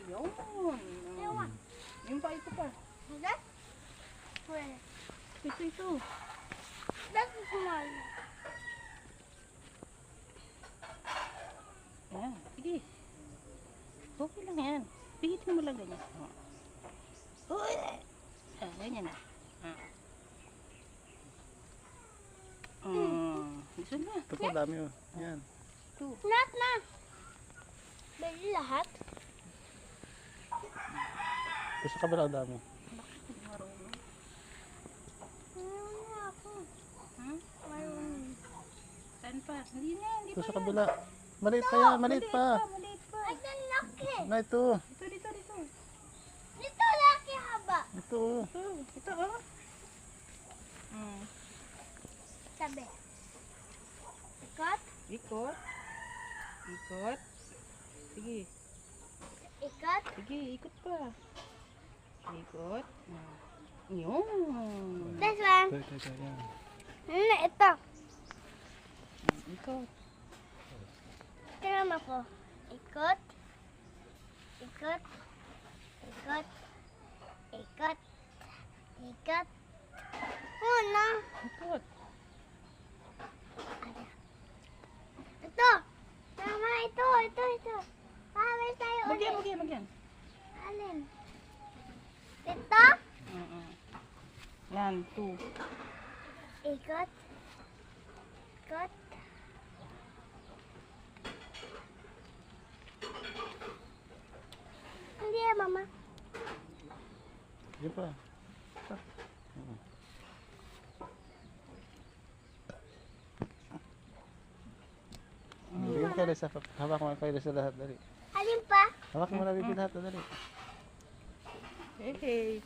Yun. Yung pa, ito pa. That? Where? Ito. That's small. Ayan, sige. Okay lang yan. Pihitin mo lang ganyan. Uy! Ganyan na. Gusto na. Ito po, dami oh. Yan. Lahat na. Bali lahat. Ito sa kabila, dami. Mayroon na ako. Ha? Mayroon. Saan pa? Hindi na, hindi Ito pa sa yan. kabila. Maliit pa yan, maliit pa. Maliit pa. Ay, the laki. Na ito. Dito. Dito laki haba. Ito. Ito, oh. Sabi. Ikot. Ikot. Sige. Ikot. Sige, ikot pa. Ikot. Yun. This one. Ito, yan. Ito. Ikot. Tingnan mo ko. Ikot. Ikot. Ikot. Ikot. Ikot. Oh, no. Ikot. Ito. Mama, ito. Pawis tayo ulit. Magyan. Alin? Ito. Yan, 2. Ikot. Ikot. Hindi ya, Mama. Yan pa. Bigyan kayo sa hawak mo kayo sa lahat dali. Alin pa? Hawak mo na bibig lahat dali. Hey.